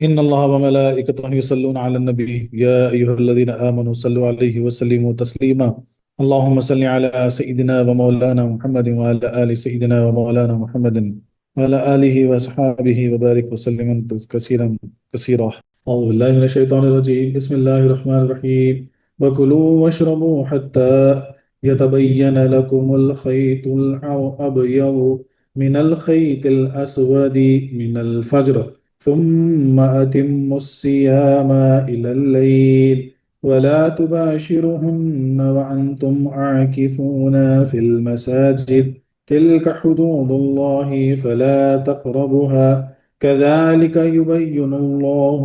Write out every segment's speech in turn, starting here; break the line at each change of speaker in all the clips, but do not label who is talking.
إن الله وملائكته يصلون على النبي يا أيها الذين آمنوا صلوا عليه وسلموا تسليما. اللهم صل على سيدنا ومولانا محمد وعلى آل سيدنا ومولانا محمد وعلى آله وأصحابه وبارك وسلم كثيرا كثيرا. أعوذ بالله من الشيطان الرجيم. بسم الله الرحمن الرحيم. وكلوا واشربوا حتى يتبين لكم الخيط الأبيض من الخيط الأسود من الفجر ثم أتموا الصيام إلى الليل ولا تباشرهن وأنتم عاكفون في المساجد تلك حدود الله فلا تقربوها كذلك يبين الله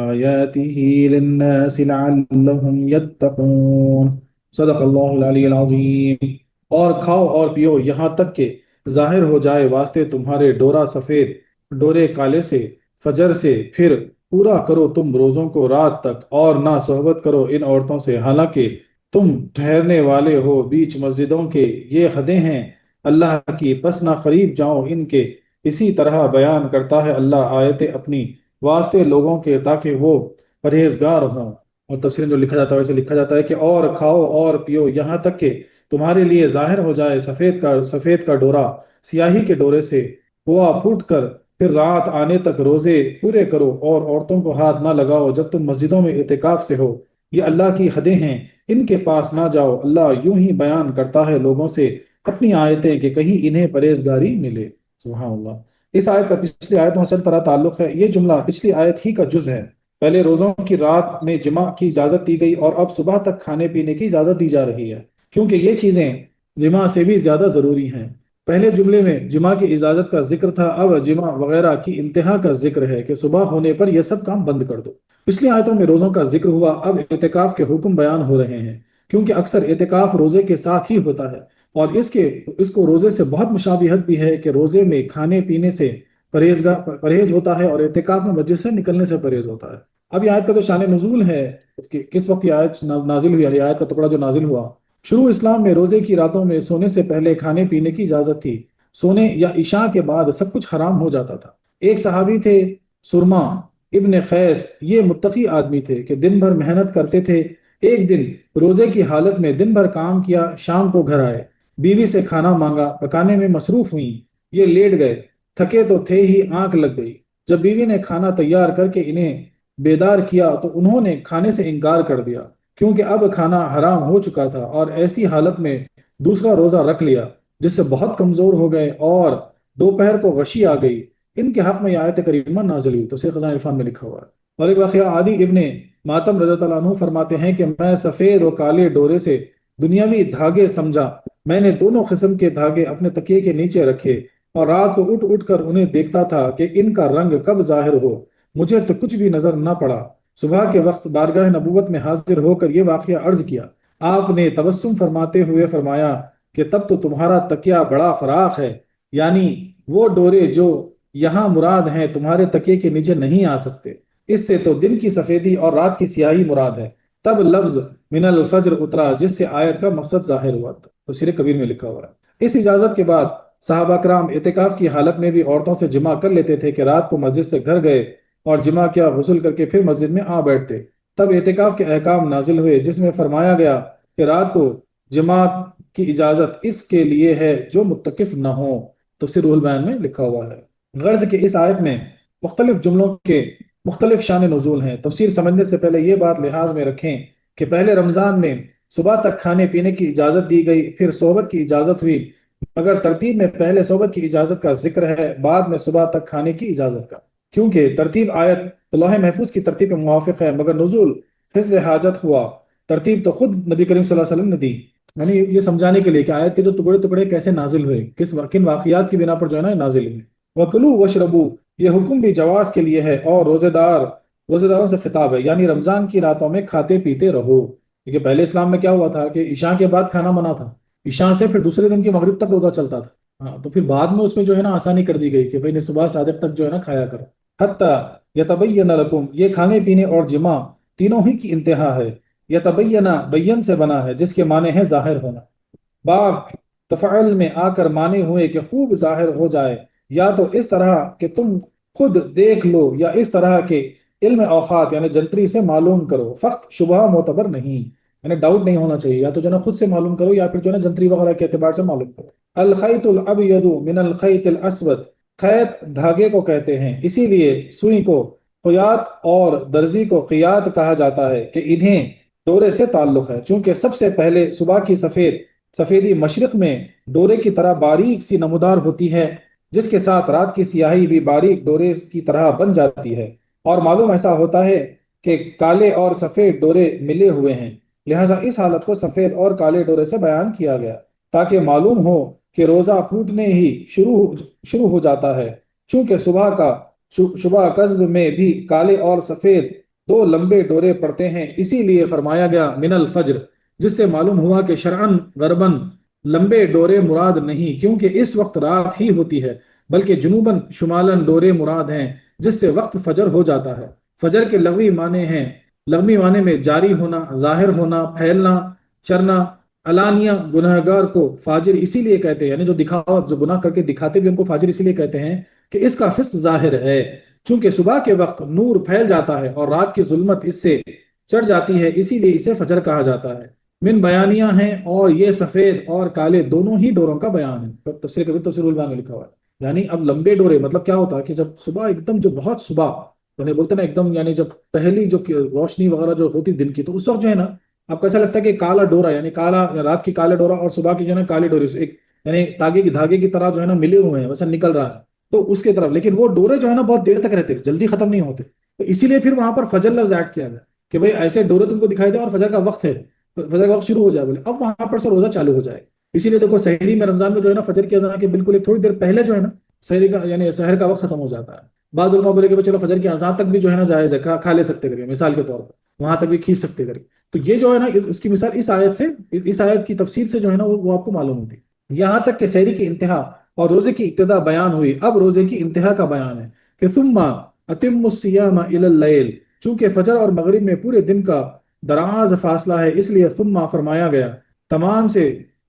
آياته للناس لعلهم يتقون. صدق اللہ العلی العظیم. اور کھاؤ اور پیو یہاں تک کہ ظاہر ہو جائے واسطے تمہارے ڈورا سفید ڈورے کالے سے فجر سے، پھر پورا کرو تم روزوں کو رات تک، اور نہ صحبت کرو ان عورتوں سے حالانکہ تم ٹھہرنے والے ہو بیچ مسجدوں کے، یہ حدیں ہیں اللہ کی، پس نہ قریب جاؤ ان کے. اسی طرح بیان کرتا ہے اللہ آیتیں اپنی واسطے لوگوں کے تاکہ وہ پرہیزگار ہوں. اور تفسیر میں جو لکھا جاتا ہے ویسے لکھا جاتا ہے کہ اور کھاؤ اور پیو یہاں تک کہ تمہارے لیے ظاہر ہو جائے سفید کا ڈورا سیاہی کے ڈورے سے ہوا پھوٹ کر، پھر رات آنے تک روزے پورے کرو اور عورتوں کو ہاتھ نہ لگاؤ جب تم مسجدوں میں اعتکاف سے ہو. یہ اللہ کی حدیں ہیں، ان کے پاس نہ جاؤ. اللہ یوں ہی بیان کرتا ہے لوگوں سے اپنی آیتیں کہ کہیں انہیں پرہیزگاری ملے. سبحان اللہ. اس آیت کا پچھلی آیتوں سے طرح تعلق ہے. یہ جملہ پچھلی آیت ہی کا جز ہے. پہلے روزوں کی رات میں جمع کی اجازت دی گئی اور اب صبح تک کھانے پینے کی اجازت دی جا رہی ہے، کیونکہ یہ چیزیں جمع سے بھی زیادہ ضروری ہیں. پہلے جملے میں جمع کی اجازت کا ذکر تھا، اب جمع وغیرہ کی انتہا کا ذکر ہے کہ صبح ہونے پر یہ سب کام بند کر دو. پچھلی آیتوں میں روزوں کا ذکر ہوا، اب اعتکاف کے حکم بیان ہو رہے ہیں، کیونکہ اکثر اعتکاف روزے کے ساتھ ہی ہوتا ہے، اور اس کو روزے سے بہت مشابہت بھی ہے کہ روزے میں کھانے پینے سے پرہیز ہوتا ہے اور اعتکاف میں مسجد سے نکلنے سے پرہیز ہوتا ہے. اب یہ آیت کا جو شان نزول ہے کہ کس وقت یہ آیت نازل ہوئی، یہ آیت کا ٹکڑا جو نازل ہوا، شروع اسلام میں روزے کی راتوں میں سونے سے پہلے کھانے پینے کی اجازت تھی. سونے یا عشاء کے بعد سب کچھ حرام ہو جاتا تھا. ایک صحابی تھے سرما ابن خیس، یہ متقی آدمی تھے کہ دن بھر محنت کرتے تھے. ایک دن روزے کی حالت میں دن بھر کام کیا، شام کو گھر آئے، بیوی سے کھانا مانگا، پکانے میں مصروف ہوئیں. یہ لیٹ گئے، تھکے تو تھے ہی، آنکھ لگ گئی. جب بیوی نے کھانا تیار کر کے انہیں بیدار کیا تو انہوں نے کھانے سے انکار کر دیا، کیونکہ اب کھانا حرام ہو چکا تھا، اور ایسی حالت میں دوسرا روزہ رکھ لیا جس سے بہت کمزور ہو گئے اور دوپہر کو غشی آ گئی. ان کے حق میں یہ آیت کریمہ نازل ہوئی. تفسیر خزانہ عرفان میں لکھا ہوا ہے. اور ایک واقعہ عادی ابن ماتم رضی اللہ عنہ فرماتے ہیں کہ میں سفید و کالے ڈورے سے دنیاوی دھاگے سمجھا. میں نے دونوں قسم کے دھاگے اپنے تکیے کے نیچے رکھے اور رات کو اٹھ اٹھ کر انہیں دیکھتا تھا کہ ان کا رنگ کب ظاہر ہو. مجھے تو کچھ بھی نظر نہ پڑا. صبح کے وقت بارگاہ نبوت میں حاضر ہو کر یہ واقعہ عرض کیا. آپ نے تبسم فرماتے ہوئے فرمایا کہ تب تو تمہارا تکیہ بڑا فراخ ہے، یعنی وہ ڈورے جو یہاں مراد ہیں تمہارے تکیے کے نیچے نہیں آ سکتے. اس سے تو دن کی سفیدی اور رات کی سیاہی مراد ہے. تب لفظ من الفجر اترا جس سے آیت کا مقصد ظاہر ہوا تھا. تفسیر کبیر میں لکھا ہوا ہے. اس اجازت کے بعد صحابہ کرام اعتکاف کی حالت میں بھی عورتوں سے جمع کر لیتے تھے کہ رات کو مسجد سے گھر گئے اور جمع کیا، غسل کر کے پھر مسجد میں آ بیٹھتے. تب اعتکاف کے احکام نازل ہوئے جس میں فرمایا گیا کہ رات کو جماعت کی اجازت اس کے لیے ہے جو متکف نہ ہو. تفسیر روح البیان میں لکھا ہوا ہے. غرض کہ اس آیت میں مختلف جملوں کے مختلف شان نزول ہیں. تفسیر سمجھنے سے پہلے یہ بات لحاظ میں رکھیں کہ پہلے رمضان میں صبح تک کھانے پینے کی اجازت دی گئی، پھر صحبت کی اجازت ہوئی، مگر ترتیب میں پہلے صحبت کی اجازت کا ذکر ہے، بعد میں صبح تک کھانے کی اجازت کا، کیونکہ ترتیب آیت لوح محفوظ کی ترتیب کے موافق ہے، مگر نزول حسب حاجت ہوا. ترتیب تو خود نبی کریم صلی اللہ علیہ وسلم نے دی، یعنی یہ سمجھانے کے لیے کہ آیت کے جو ٹکڑے ٹکڑے کیسے نازل ہوئے، کن واقعات کی بنا پر جو ہے نا نازل ہوئے. وَكُلُوا وَاشْرَبُوا، یہ حکم بھی جواز کے لیے ہے، اور روزے داروں سے خطاب ہے، یعنی رمضان کی راتوں میں کھاتے پیتے رہو. کیونکہ پہلے اسلام میں کیا ہوا تھا کہ عشاء کے بعد کھانا منع تھا، عشاء سے پھر دوسرے دن کی مغرب تک روزہ چلتا تھا. ہاں تو پھر بعد میں اس میں جو ہے نا آسانی کر دی گئی کہ بھئی صبح صادق تک جو ہے نا کھایا کرو. حتیٰ یتبین لکم، یہ کھانے پینے اور جماع تینوں ہی کی انتہا ہے. یتبین بین سے بنا ہے جس کے معنی ہے ظاہر ہونا. باب تفعل میں آ کر معنی ہوئے کہ خوب ظاہر ہو جائے، یا تو اس طرح کہ تم خود دیکھ لو یا اس طرح کے علم اوقات یعنی جنتری سے معلوم کرو، فقط شبہ معتبر نہیں، یعنی ڈاؤٹ نہیں ہونا چاہیے، یا تو جو ہے نا خود سے معلوم کرو یا پھر جو ہے نا جنتری وغیرہ کے اعتبار سے معلوم کرو۔ الخیط الابید من الخیط الاسود، خیط دھاگے کو کہتے ہیں، اسی لیے سوئی کو خیاط اور درزی کو قیاد کہا جاتا ہے کہ انہیں ڈورے سے تعلق ہے، چونکہ سب سے پہلے صبح کی سفیدی مشرق میں ڈورے کی طرح باریک سی نمودار ہوتی ہے، جس کے ساتھ رات کی سیاہی بھی باریک ڈورے کی طرح بن جاتی ہے، اور معلوم ایسا ہوتا ہے کہ کالے اور سفید ڈورے ملے ہوئے ہیں، لہذا اس حالت کو سفید اور کالے ڈورے سے بیان کیا گیا تاکہ معلوم ہو کہ روزہ پھوٹنے ہی شروع ہو جاتا ہے، چونکہ صبح کذب میں بھی کالے اور سفید دو لمبے ڈورے پڑتے ہیں، اسی لیے فرمایا گیا من الفجر، جس سے معلوم ہوا کہ شرعن غربن لمبے ڈورے مراد نہیں، کیونکہ اس وقت رات ہی ہوتی ہے، بلکہ جنوباً شمالاً ڈورے مراد ہیں، جس سے وقت فجر ہو جاتا ہے۔ فجر کے لغوی معنی میں جاری ہونا، ظاہر ہونا، پھیلنا، چرنا۔ علانیہ گناہگار کو فاجر اسی لیے کہتے ہیں، یعنی جو گناہ کر کے دکھاتے بھی ان کو فاجر اسی لیے کہتے ہیں کہ اس کا فسق ظاہر ہے، چونکہ صبح کے وقت نور پھیل جاتا ہے اور رات کی ظلمت اس سے چڑھ جاتی ہے، اسی لیے اسے فجر کہا جاتا ہے۔ من بیانیہ ہیں، اور یہ سفید اور کالے دونوں ہی ڈوروں کا بیان ہے، تفسیر کبیر تفسیر البیان میں لکھا ہوا ہے۔ یعنی اب لمبے ڈورے مطلب کیا ہوتا ہے کہ جب صبح ایک دم جو بہت صبح یعنی بولتے ہیں نا ایک دم، یعنی جب پہلی جو روشنی وغیرہ جو ہوتی دن کی، تو اس وقت جو ہے نا آپ کو ایسا لگتا ہے کہ کالا ڈورا یعنی کالا رات کی کالے ڈورا اور صبح کی جو ہے نا کالے ڈورے سے ایک یعنی دھاگے کی طرح جو ہے نا ملے ہوئے ہیں، ویسا نکل رہا ہے تو اس کے طرف، لیکن وہ ڈورے جو ہے نا بہت دیر تک رہتے، جلدی ختم نہیں ہوتے، تو اسی لیے پھر وہاں پر فجر لفظ ایڈ کیا گیا کہ بھئی ایسے ڈورے تم کو دکھائی دے اور فجر کا وقت ہے، فجر کا وقت شروع ہو جائے، بولے اب وہاں پر سے روزہ چالو ہو جائے۔ اسی لیے دیکھو سحری میں رمضان میں جو ہے نا فجر کی اذان کے بالکل ایک تھوڑی دیر پہلے جو ہے نا سحری کا یعنی سحر کا وقت ختم ہو جاتا ہے۔ بعض علماء بولے کہ چلو فجر کی اذان تک بھی جو ہے نا جائز ہے، کھا لے سکتے کریں مثال کے طور پر، وہاں تک بھی کھینچ سکتے کریں، تو یہ جو ہے نا اس کی مثال اس آیت کی تفسیر سے جو ہے نا وہ آپ کو معلوم ہوتی ہے۔ یہاں تک کہ سحری کی انتہا اور روزے کی ابتدا بیان ہوئی، اب روزے کی انتہا کا بیان ہے کہ ثم اتم الصیام الی اللیل، چونکہ فجر اور مغرب میں پورے دن کا دراز فاصلہ ہے، اس لیے ثم فرمایا گیا،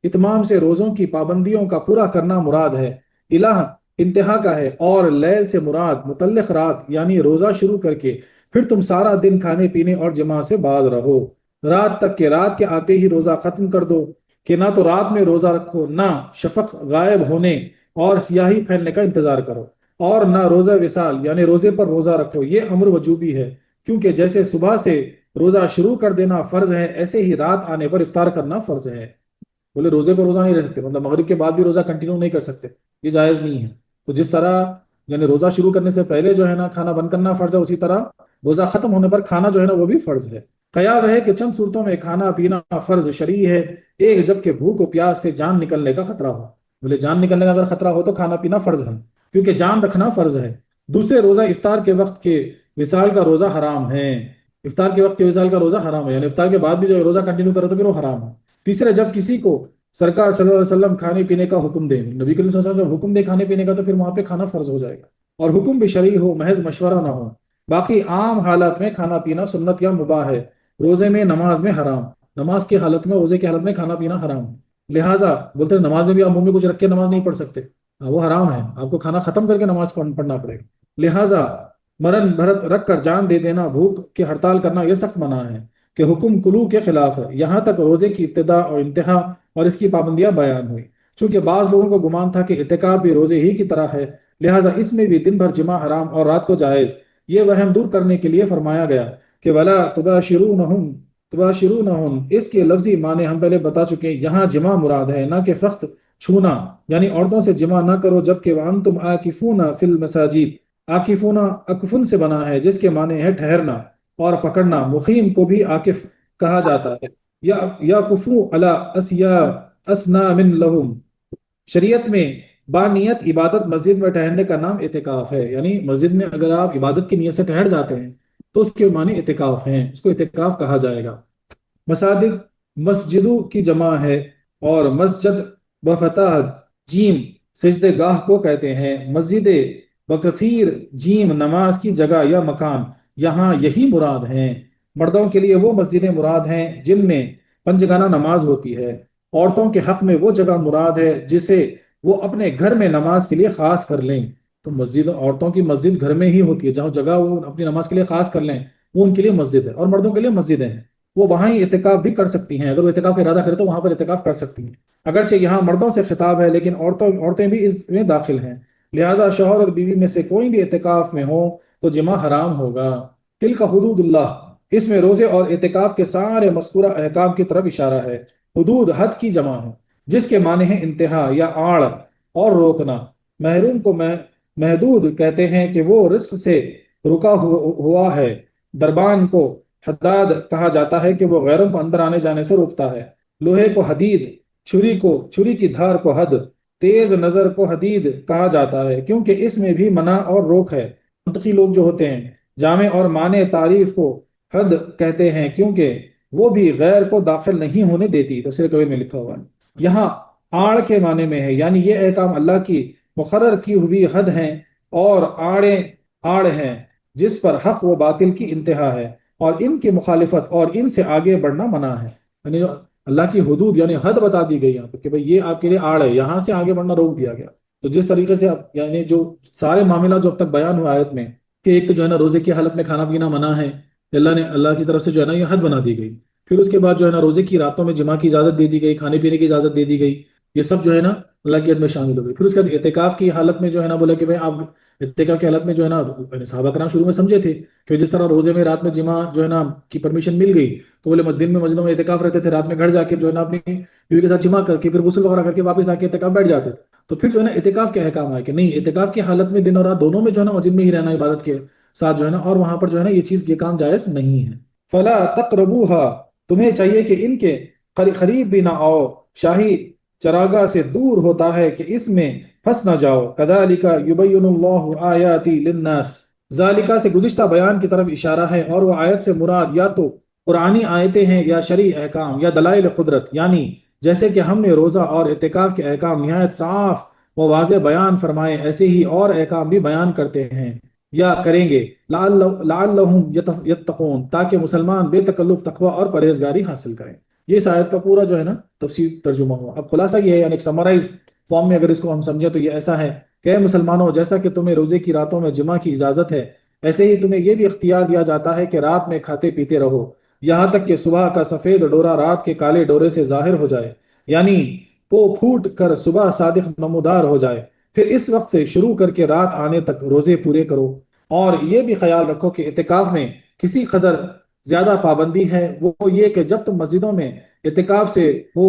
اتمام سے روزوں کی پابندیوں کا پورا کرنا مراد ہے، الہ انتہا کا ہے، اور لیل سے مراد متعلق رات یعنی روزہ شروع کر کے پھر تم سارا دن کھانے پینے اور جماع سے باز رہو، رات تک کہ رات کے آتے ہی روزہ ختم کر دو، کہ نہ تو رات میں روزہ رکھو، نہ شفق غائب ہونے اور سیاہی پھیلنے کا انتظار کرو، اور نہ روزہ وصال یعنی روزے پر روزہ رکھو، یہ امر وجوبی ہے، کیونکہ جیسے صبح سے روزہ شروع کر دینا فرض ہے، ایسے ہی رات آنے پر افطار کرنا فرض ہے۔ بولے روزے پر روزہ نہیں رہ سکتے، مطلب مغرب کے بعد بھی روزہ کنٹینیو نہیں کر سکتے، یہ جائز نہیں ہے۔ تو جس طرح یعنی روزہ شروع کرنے سے پہلے جو ہے نا کھانا بند کرنا فرض ہے، اسی طرح روزہ ختم ہونے پر کھانا جو ہے نا وہ بھی فرض ہے۔ خیال رہے کہ چند صورتوں میں کھانا پینا فرض شرعی ہے، ایک جب کہ بھوک و پیاس سے جان نکلنے کا خطرہ ہو، بولے جان نکلنے کا اگر خطرہ ہو تو کھانا پینا فرض ہے کیونکہ جان رکھنا فرض ہے۔ دوسرے روزہ افطار کے وقت کے وصال کا روزہ حرام ہے، افطار کے وقت کے وصال کا روزہ حرام ہے، یعنی افطار کے بعد بھی جو روزہ کنٹینیو کرے تو پھر وہ حرام ہے۔ تیسرے جب کسی کو سرکار صلی اللہ علیہ وسلم کھانے پینے کا حکم دے، نبی کریم صلی اللہ علیہ وسلم جب حکم دے کھانے پینے کا تو پھر وہاں پہ کھانا فرض ہو جائے گا، اور حکم بھی شرعی ہو، محض مشورہ نہ ہو۔ باقی عام حالات میں کھانا پینا سنت یا مباح ہے، روزے میں نماز میں حرام، نماز کی حالت میں روزے کی حالت میں کھانا پینا حرام ہے، لہٰذا بولتے ہیں نماز میں بھی آپ منہ میں کچھ رکھ کے نماز نہیں پڑھ سکتے، وہ حرام ہے، آپ کو کھانا ختم کر کے نماز پڑھنا پڑے گا، لہٰذا مرن بھرت رکھ کر جان دے دینا، بھوک کی ہڑتال کرنا یہ سخت منع ہے کہ حکم کلو کے خلاف ہے۔ یہاں تک روزے کی ابتدا اور انتہا اور اس کی پابندیاں بیان ہوئی، چونکہ بعض لوگوں کو گمان تھا کہ اعتکاف بھی روزے ہی کی طرح ہے، لہٰذا اس میں بھی دن بھر جماع حرام اور رات کو جائز، یہ وہم دور کرنے کے لیے فرمایا گیا کہ ولا تباشرونہن، اس کے لفظی معنی ہم پہلے بتا چکے ہیں، یہاں جماع مراد ہے نہ کہ فقط چھونا، یعنی عورتوں سے جماع نہ کرو جبکہ وانتم عاکفون فی المساجد، عاکفون اکفن سے بنا ہے جس کے معنی ہے ٹھہرنا اور پکڑنا، مقیم کو بھی عاکف کہا جاتا ہے، یا کفو علی اسنا من لہم، شریعت میں بانیت عبادت مسجد میں ٹہرنے کا نام اعتکاف ہے، یعنی مسجد میں اگر آپ عبادت کی نیت سے ٹہر جاتے ہیں تو اس کے معنی اعتکاف ہیں، اس کو اعتکاف کہا جائے گا۔ مساجد مسجدوں کی جمع ہے، اور مسجد بفتح جیم سجدے گاہ کو کہتے ہیں، مسجد بکثیر جیم نماز کی جگہ یا مکان، یہاں یہی مراد ہیں۔ مردوں کے لیے وہ مسجدیں مراد ہیں جن میں پنجگانہ نماز ہوتی ہے، عورتوں کے حق میں وہ جگہ مراد ہے جسے وہ اپنے گھر میں نماز کے لیے خاص کر لیں، تو مسجد، عورتوں کی مسجد گھر میں ہی ہوتی ہے، جہاں جگہ وہ اپنی نماز کے لیے خاص کر لیں وہ ان کے لیے مسجد ہے، اور مردوں کے لیے مسجدیں ہیں، وہ وہاں ہی اعتکاف بھی کر سکتی ہیں، اگر وہ اعتکاف کا ارادہ کرے تو وہاں پر اعتکاف کر سکتی ہیں، اگرچہ یہاں مردوں سے خطاب ہے لیکن عورتیں بھی اس میں داخل ہیں، لہٰذا شوہر اور بیوی میں سے کوئی بھی اعتکاف میں ہو تو جماع حرام ہوگا۔ تلک حدود اللہ، اس میں روزے اور اعتکاف کے سارے مذکورہ احکام کی طرف اشارہ ہے۔ حدود حد کی جمع ہے، جس کے معنی ہے انتہا یا آڑ اور روکنا۔ محروم کو محدود کہتے ہیں کہ وہ رزق سے رکا ہوا ہے۔ دربان کو حداد کہا جاتا ہے کہ وہ غیروں کو اندر آنے جانے سے روکتا ہے۔ لوہے کو حدید، چھری کی دھار کو حد، تیز نظر کو حدید کہا جاتا ہے کیونکہ اس میں بھی منع اور روک ہے۔ منطقی لوگ جو ہوتے ہیں جامع اور معنی تعریف کو حد کہتے ہیں کیونکہ وہ بھی غیر کو داخل نہیں ہونے دیتی، تفسیر کبیر میں لکھا ہوا ہے۔ یہاں آڑ کے معنی میں ہے، یعنی یہ احکام اللہ کی مقرر کی ہوئی حد ہیں اور آڑ ہیں جس پر حق و باطل کی انتہا ہے، اور ان کی مخالفت اور ان سے آگے بڑھنا منع ہے۔ یعنی جو اللہ کی حدود یعنی حد بتا دی گئی یہاں پہ کہ بھئی یہ آپ کے لیے آڑ ہے، یہاں سے آگے بڑھنا روک دیا گیا۔ تو جس طریقے سے یعنی جو سارے معاملات جو اب تک بیان ہوا آیت میں کہ ایک تو جو ہے نا روزے کی حالت میں کھانا پینا منع ہے، اللہ کی طرف سے جو ہے نا یہ حد بنا دی گئی۔ پھر اس کے بعد جو ہے نا روزے کی راتوں میں جماع کی اجازت دے دی گئی، کھانے پینے کی اجازت دے دی گئی، یہ سب جو ہے نا اللہ کی حد میں شامل ہو گئی۔ پھر اس کے بعد اعتکاف کی حالت میں جو ہے نا بولا کہ بھائی آپ اعتکاف کی حالت میں جو ہے نا صحابہ کرام شروع میں سمجھے تھے کہ جس طرح روزے میں رات میں جماع جو ہے نا کی پرمیشن مل گئی تو بولے دن میں مسجدوں میں اعتکاف رہتے تھے، رات میں گھر جا کے جو ہے نا اپنی بیوی کے ساتھ جماع کر کے پھر غسل وغیرہ کر کے واپس آ کے اعتکاف بیٹھ جاتے تھے۔ تو پھر جو ہے نا اعتکاف کے احکام آئے کہ نہیں، اعتکاف کی حالت میں دن اور رات دونوں میں جو ہے نا مسجد میں ہی رہنا عبادت کے ساتھ جو ہے نا، اور وہاں پر جو ہے نا یہ کام جائز نہیں ہے۔ فلا تقربوها، تمہیں چاہیے کہ ان کے قریب بھی نہ آؤ، شاہی چراگاہ سے دور ہوتا ہے کہ اس میں پھنس نہ جاؤ۔ کذالک یبین اللہ آیاتی للناس، ذالکہ سے گزشتہ بیان کی طرف اشارہ ہے، اور وہ آیت سے مراد یا تو قرآنی آیتیں ہیں یا شرعی احکام یا دلائل قدرت، یعنی جیسے کہ ہم نے روزہ اور اعتکاف کے احکام نہایت صاف و واضح بیان فرمائے، ایسے ہی اور احکام بھی بیان کرتے ہیں یا کریں گے، لعلہم یتقون، تاکہ مسلمان بے تکلف تقوی اور پرہیزگاری حاصل کریں۔ یہ اس آیت کا پورا جو ہے نا تفسیر ترجمہ ہوا۔ اب خلاصہ یہ ہے، یعنی ایک سمرائز فارم میں اگر اس کو ہم سمجھیں تو یہ ایسا ہے کہ اے مسلمانوں، جیسا کہ تمہیں روزے کی راتوں میں جمعہ کی اجازت ہے، ایسے ہی تمہیں یہ بھی اختیار دیا جاتا ہے کہ رات میں کھاتے پیتے رہو یہاں تک کہ صبح کا سفید ڈورا رات کے کالے ڈورے سے ظاہر ہو جائے، یعنی پو پھوٹ کر صبح صادق نمودار ہو جائے، پھر اس وقت سے شروع کر کے رات آنے تک روزے پورے کرو۔ اور یہ بھی خیال رکھو کہ اعتکاف میں کسی قدر زیادہ پابندی ہے، وہ یہ کہ جب تم مسجدوں میں اعتکاف سے ہو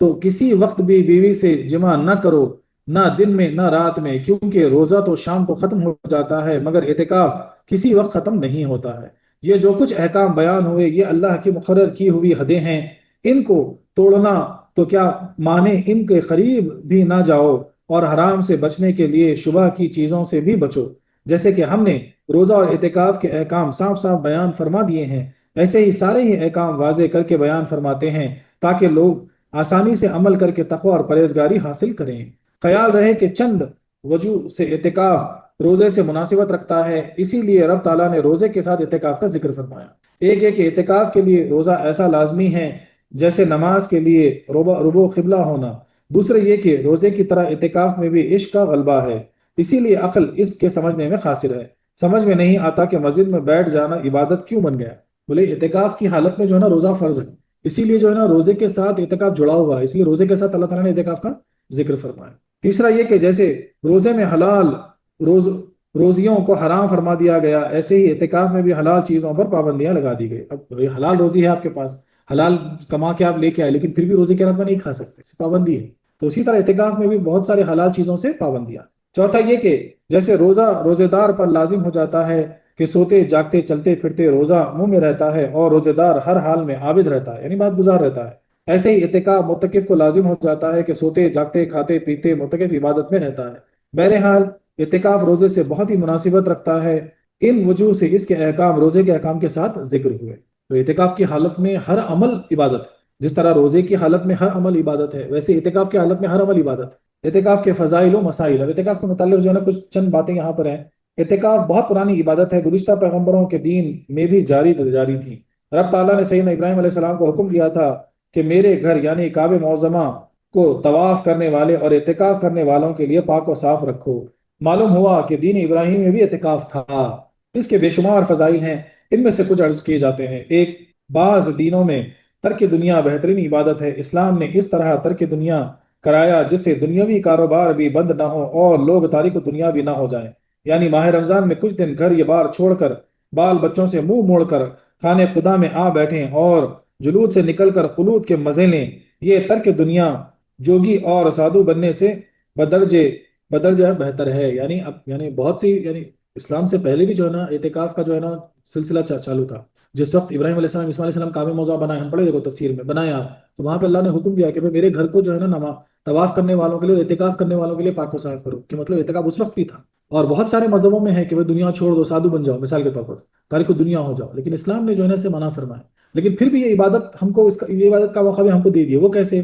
تو کسی وقت بھی بیوی سے جمع نہ کرو، نہ دن میں نہ رات میں، کیونکہ روزہ تو شام کو ختم ہو جاتا ہے مگر اعتکاف کسی وقت ختم نہیں ہوتا ہے۔ یہ جو کچھ احکام بیان ہوئے یہ اللہ کی مقرر کی ہوئی حدیں ہیں، ان کو توڑنا تو کیا مانے ان کے قریب بھی نہ جاؤ، اور حرام سے بچنے کے لیے شبہ کی چیزوں سے بھی بچو۔ جیسے کہ ہم نے روزہ اور اعتکاف کے احکام صاف صاف بیان فرما دیے ہیں، ایسے ہی سارے ہی احکام واضح کر کے بیان فرماتے ہیں تاکہ لوگ آسانی سے عمل کر کے تقوی اور پرہیزگاری حاصل کریں۔ خیال رہے کہ چند وجوہ سے اعتکاف روزے سے مناسبت رکھتا ہے، اسی لیے رب تعالیٰ نے روزے کے ساتھ اعتکاف کا ذکر فرمایا۔ ایک ہے کہ اعتکاف کے لیے روزہ ایسا لازمی ہے جیسے نماز کے لیے ربو قبلہ ہونا، دوسرے یہ کہ روزے کی طرح اعتکاف میں بھی عشق کا غلبہ ہے، اسی لیے عقل اس کے سمجھنے میں قاصر ہے۔ سمجھ میں نہیں آتا کہ مسجد میں بیٹھ جانا عبادت کیوں بن گیا؟ بولے اعتکاف کی حالت میں جو ہے نا روزہ فرض ہے، اسی لیے جو ہے نا روزے کے ساتھ اعتکاف جڑا ہوا ہے، اس لیے روزے کے ساتھ اللہ تعالیٰ نے اعتکاف کا ذکر فرمایا۔ تیسرا یہ کہ جیسے روزے میں حلال روزیوں کو حرام فرما دیا گیا، ایسے ہی اعتکاف میں بھی حلال چیزوں پر پابندیاں لگا دی گئی۔ اب حلال روزی ہے آپ کے پاس، حلال کما کے آپ لے کے آئے، لیکن پھر بھی روزے کے حالت میں نہیں کھا سکتے، اس پابندی ہے۔ تو اسی طرح اعتکاف میں بھی بہت سارے حلال چیزوں سے پابندیاں۔ چوتھا یہ کہ جیسے روزے دار پر لازم ہو جاتا ہے کہ سوتے جاگتے چلتے پھرتے روزہ منہ میں رہتا ہے اور روزے دار ہر حال میں عابد رہتا ہے، یعنی بات گزار رہتا ہے، ایسے ہی اعتکاف معتکف کو لازم ہو جاتا ہے کہ سوتے جاگتے کھاتے پیتے معتکف عبادت میں رہتا ہے۔ بہرحال اعتکاف روزے سے بہت ہی مناسبت رکھتا ہے، ان وجوہ سے اس کے احکام روزے کے احکام کے ساتھ ذکر ہوئے۔ تو اعتکاف کی حالت میں ہر عمل عبادت ہے، جس طرح روزے کی حالت میں ہر عمل عبادت ہے، ویسے اعتکاف کی حالت میں ہر عمل عبادت ہے۔ اعتکاف کے فضائل و مسائل، اب اعتکاف کے متعلق جو ہے نا کچھ چند باتیں یہاں پر ہیں۔ اعتکاف بہت پرانی عبادت ہے، گزشتہ پیغمبروں کے دین میں بھی جاری تھی۔ رب تعالیٰ نے سیدنا ابراہیم علیہ السلام کو حکم دیا تھا کہ میرے گھر یعنی کعبہ معظمہ کو طواف کرنے والے اور اعتکاف کرنے والوں کے لیے پاک و صاف رکھو۔ معلوم ہوا کہ دین ابراہیم میں بھی اعتکاف تھا۔ اس کے بے شمار فضائل ہیں، ان میں سے کچھ عرض کیے جاتے ہیں۔ ایک، بعض دینوں میں ترک دنیا بہترین عبادت ہے۔ اسلام نے اس طرح ترک دنیا کرایا جس سے دنیاوی کاروبار بھی بند نہ ہو اور لوگ تاریک دنیا بھی نہ ہو جائیں۔ یعنی ماہ رمضان میں کچھ دن گھر یہ بار چھوڑ کر، بال بچوں سے منہ موڑ کر خانے خدا میں آ بیٹھیں اور جلود سے نکل کر خلود کے مزے لیں۔ یہ ترک دنیا جوگی اور سادھو بننے سے بدرجے بدرجہ بہتر ہے۔ یعنی بہت سی، اسلام سے پہلے بھی جو ہے نا اعتکاف کا جو ہے نا سلسلہ چالو تھا۔ جس وقت ابراہیم علیہ السلام، اسماعیل علیہ السلام کعبہ موضوع بنائے، ہم پڑھے دیکھو تفسیر میں بنایا، تو وہاں پہ اللہ نے حکم دیا کہ بھئی میرے گھر کو جو ہے نا طواف کرنے والوں کے لیے، اعتکاف کرنے والوں کے لیے پاک و صاف کرو، کہ مطلب اعتکاف اس وقت بھی تھا۔ اور بہت سارے مذہبوں میں ہے کہ وہ دنیا چھوڑ دو، سادھو بن جاؤ، مثال کے طور پر تاریک دنیا ہو جاؤ، لیکن اسلام نے جو ہے نا اسے منع فرمایا۔ لیکن پھر بھی یہ عبادت ہم کو، یہ عبادت کا موقع بھی ہم کو دے دیا۔ وہ کیسے؟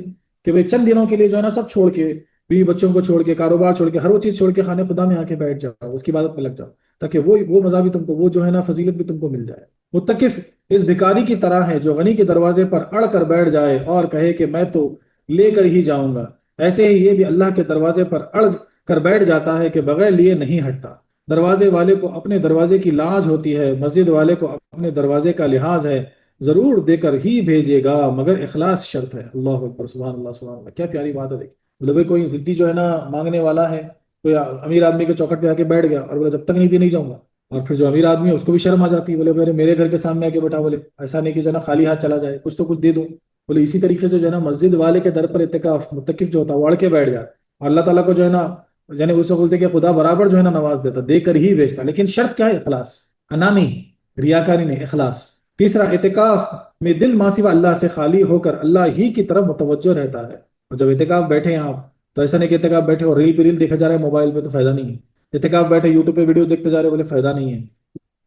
کہ بھئی چند دنوں کے لیے جو ہے نا سب چھوڑ کے، بیوی بچوں کو چھوڑ کے، کاروبار چھوڑ کے، ہر وہ چیز چھوڑ کے خانے خدا میں آ کے بیٹھ جاؤ، اس کی عبادت میں لگ جاؤ، تاکہ وہ مزہ بھی تم کو، وہ جو ہے نا فضیلت بھی تم کو مل جائے۔ متکف اس بھکاری کی طرح ہے جو غنی کے دروازے پر اڑ کر بیٹھ جائے اور کہے کہ میں تو لے کر ہی جاؤں گا، ایسے ہی یہ بھی اللہ کے دروازے پر اڑ کر بیٹھ جاتا ہے کہ بغیر لیے نہیں ہٹتا۔ دروازے والے کو اپنے دروازے کی لاج ہوتی ہے، مسجد والے کو اپنے دروازے کا لحاظ ہے، ضرور دے کر ہی بھیجے گا مگر اخلاص شرط ہے۔ اللہ اکبر، سبحان اللہ سبحان اللہ، کیا پیاری بات ہے۔ دیکھ بولے بھائی کوئی ضدی جو ہے نا مانگنے والا ہے، کوئی امیر آدمی کے چوکھٹ پہ آ کے بیٹھ گیا اور بولے جب تک نہیں دی نہیں جاؤں گا، اور پھر جو امیر آدمی ہے اس کو بھی شرم آ جاتی ہے، بولے میرے گھر کے سامنے آ کے بیٹھا، بولے ایسا نہیں کہ جو ہے نا خالی ہاتھ چلا جائے، کچھ تو کچھ دے دو۔ بولے اسی طریقے سے جو ہے نا مسجد والے کے در پر اعتکاف متکف جو ہوتا ہے وہ اڑ کے بیٹھ جائے، اور اللہ تعالیٰ کو جو ہے نا، یعنی اس کو بولتے کہ خدا برابر جو ہے نا نواز دیتا، دے کر ہی بیچتا، لیکن شرط کیا ہے؟ اخلاص، انا نہیں، ریاکاری نہیں، اخلاص۔ تیسرا، اعتکاف میں دل ماں سوا اللہ سے خالی ہو کر اللہ ہی کی طرف متوجہ رہتا ہے۔ اور جب اعتکاف بیٹھے ہیں آپ، تو ایسا نہیں کہ اعتکاف بیٹھے اور ریل پہ ریل دیکھا جا رہا ہے موبائل پہ، تو فائدہ نہیں ہے۔ اعتکاف بیٹھے یوٹیوب پہ ویڈیوز دیکھتے جا رہے ہیں، بولے فائدہ نہیں ہے۔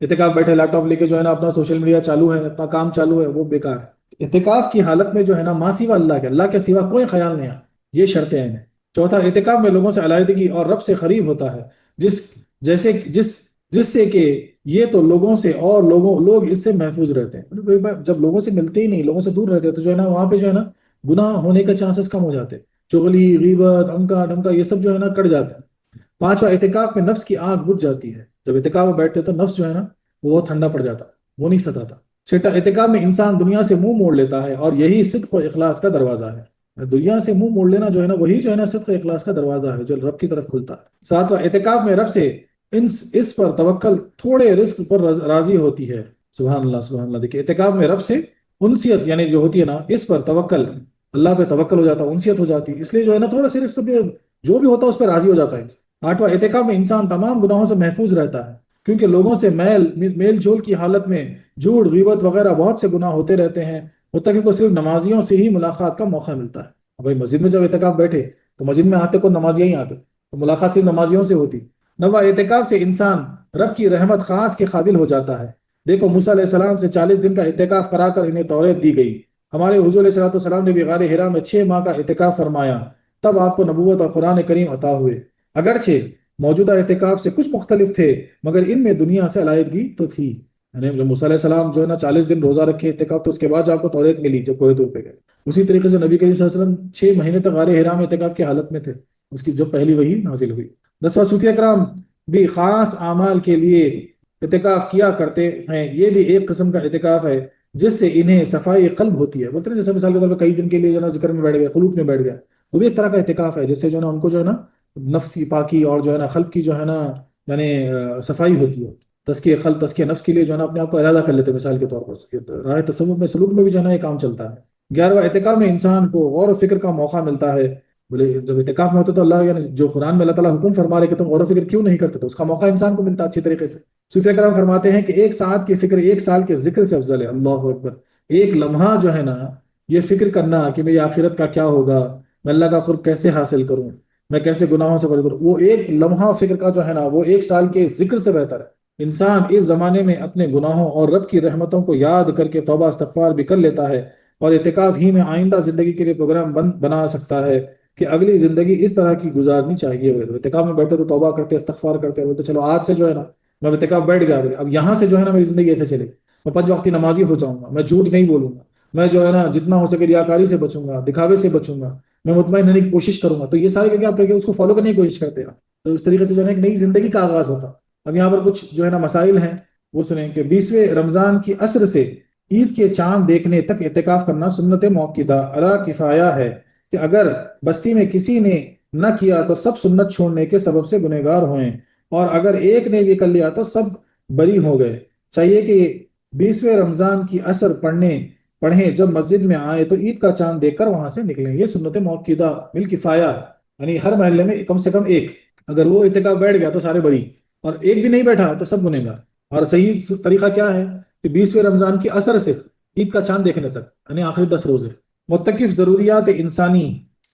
اعتکاف بیٹھے لیپ ٹاپ لے کے جو ہے نا اپنا سوشل میڈیا چالو ہے، اپنا کام چالو ہے، وہ بیکار ہے۔ اعتکاف کی حالت میں جو ہے نا ماں سوا اللہ کے سوا کوئی خیال نہیں آ، یہ شرطیں ہیں۔ چوتھا، اعتکاف میں لوگوں سے علیحدگی اور رب سے قریب ہوتا ہے، جس جیسے جس سے کہ یہ تو لوگوں سے اور لوگ اس سے محفوظ رہتے ہیں۔ جب لوگوں سے ملتے ہی نہیں، لوگوں سے دور رہتے ہیں، تو جو ہے نا وہاں پہ جو ہے نا گناہ ہونے کا چانسز کم ہو جاتے ہیں، چغلی، غیبت، امکا ڈمکا، یہ سب جو ہے نا کٹ جاتے ہیں۔ پانچواں، اعتکاف میں نفس کی آنکھ بجھ جاتی ہے۔ جب اعتکاف میں بیٹھتے تو نفس جو ہے نا وہ ٹھنڈا پڑ جاتا، وہ نہیں ستاتا۔ چھٹا، اعتکاف میں انسان دنیا سے منہ موڑ لیتا ہے اور یہی صدق و اخلاص کا دروازہ ہے۔ دنیا سے منہ موڑ لینا جو ہے نا وہی جو ہے نا صدق و اخلاص کا دروازہ ہے جو رب کی طرف کھلتا ہے۔ ساتواں، اعتکاف میں رب سے اس پر توکل، تھوڑے رزق پر راضی ہوتی ہے۔ سبحان اللہ سبحان اللہ۔ دیکھیے اعتکاف میں رب سے انسیت یعنی جو ہوتی ہے نا، اس پر توکل، اللہ پہ توکل ہو جاتا ہے، انسیت ہو جاتی ہے، اس لیے جو ہے نا تھوڑا سی رزق پہ جو بھی ہوتا ہے اس پہ راضی ہو جاتا ہے۔ آٹھواں، اعتکاف میں انسان تمام گناہوں سے محفوظ رہتا ہے، کیونکہ لوگوں سے میل جول کی حالت میں جھوٹ، غیبت وغیرہ بہت سے گناہ ہوتے رہتے ہیں۔ متقی کو صرف نمازیوں سے ہی ملاقات کا موقع ملتا ہے۔ اب بھائی مسجد میں جب اعتکاف بیٹھے تو مسجد میں آتے کو نمازیاں ہی آتے، تو ملاقات صرف نمازیوں سے ہوتی۔ نواں، اعتکاف سے انسان رب کی رحمت خاص کے قابل ہو جاتا ہے۔ دیکھو موسیٰ علیہ السلام سے 40 دن کا اعتکاف کرا کر انہیں توریت دی گئی۔ ہمارے حضور علیہ السلام نے بھی غار حرا میں 6 ماہ کا اعتکاف فرمایا، تب آپ کو نبوت اور قرآن کریم عطا ہوئے۔ اگرچہ موجودہ اعتکاف سے کچھ مختلف تھے، مگر ان میں دنیا سے علیحدگی تو تھی۔ یعنی موسیٰ علیہ السلام جو ہے نا 40 دن روزہ رکھے اعتکاف، تو اس کے بعد آپ کو توریت ملی جب کوہ طور پہ گئے۔ اسی طریقے سے نبی کریم صلی اللہ علیہ وسلم 6 مہینے تک غار حرا میں اعتکاف کی حالت میں تھے، اس کی جو پہلی وحی نازل ہوئی۔ 10واں، صوفیہ کرام بھی خاص اعمال کے لیے اعتکاف کیا کرتے ہیں۔ یہ بھی ایک قسم کا اعتکاف ہے جس سے انہیں صفائی قلب ہوتی ہے۔ بولتے ہیں جیسے مثال کے طور پر کئی دن کے لیے جو ہے نا ذکر میں بیٹھ گئے، خلوت میں بیٹھ گیا، وہ بھی ایک طرح کا اعتکاف ہے، جس سے جو ہے نا ان کو جو ہے نا نفس کی پاکی اور جو ہے نا قلب کی جو ہے نا یعنی صفائی ہوتی ہے۔ تزکیہ قلب، تزکیہ نفس کے لیے جو ہے نا اپنے آپ کو ارادہ کر لیتے ہیں، مثال کے طور پر راہ تصوف میں، سلوک میں بھی جو ہے نا یہ کام چلتا ہے۔ 11واں، اعتکاف میں انسان کو غور و فکر کا موقع ملتا ہے۔ بولے جب اعتکاف میں ہوتا تو اللہ یعنی جو قرآن میں اللہ تعالیٰ حکم فرما رہے کہ تم غور و فکر کیوں نہیں کرتے، تو اس کا موقع انسان کو ملتا اچھی طریقے سے۔ صوفیہ کرام فرماتے ہیں کہ ایک ساعت کی فکر 1 سال کے ذکر سے افضل ہے۔ اللہ اکبر۔ ایک لمحہ جو ہے نا یہ فکر کرنا کہ میری آخرت کا کیا ہوگا، میں اللہ کا قرب کیسے حاصل کروں، میں کیسے گناہوں سے بچ کروں، وہ ایک لمحہ فکر کا جو ہے نا وہ 1 سال کے ذکر سے بہتر ہے۔ انسان اس زمانے میں اپنے گناہوں اور رب کی رحمتوں کو یاد کر کے توبہ استغفار بھی کر لیتا ہے، اور اعتکاف ہی میں آئندہ زندگی کے لیے پروگرام بنا سکتا ہے کہ اگلی زندگی اس طرح کی گزارنی چاہیے۔ اعتکاف میں بیٹھے تو توبہ کرتے، استغفار کرتے، بولتے چلو آج سے جو ہے نا میں اعتکاف بیٹھ گیا، اب یہاں سے جو ہے نا میری زندگی ایسے چلے، میں 5 وقتی نمازی ہو جاؤں گا، میں جھوٹ نہیں بولوں گا، میں جو ہے نا جتنا ہو سکے ریاکاری سے بچوں گا، دکھاوے سے بچوں گا، میں مطمئن رہنے کی کوشش کروں گا۔ تو یہ سارے کیا آپ اس کو فالو کرنے کی کوشش کرتے ہیں۔ تو اس طریقے سے جو ہے نا ایک نئی زندگی کا آغاز ہوتا۔ اب یہاں پر کچھ جو ہے نا مسائل ہیں وہ سنیں کہ 20ویں رمضان کی عصر سے عید کے چاند دیکھنے تک اعتکاف کرنا سنت موقدہ علی کفایہ ہے، کہ اگر بستی میں کسی نے نہ کیا تو سب سنت چھوڑنے کے سبب سے گنہگار ہوئیں، اور اگر ایک نے بھی کر لیا تو سب بری ہو گئے۔ چاہیے کہ 20ویں رمضان کی عصر پڑھیں، جب مسجد میں آئے تو عید کا چاند دیکھ کر وہاں سے نکلیں۔ یہ سنت موقدہ بالکفایہ، یعنی ہر محلے میں کم سے کم ایک، اگر وہ اعتکاف بیٹھ گیا تو سارے بری، اور ایک بھی نہیں بیٹھا تو سب گنہگار۔ اور صحیح طریقہ کیا ہے کہ 20ویں رمضان کی عصر سے عید کا چاند دیکھنے تک، یعنی آخری 10 روزے متکف ضروریات انسانی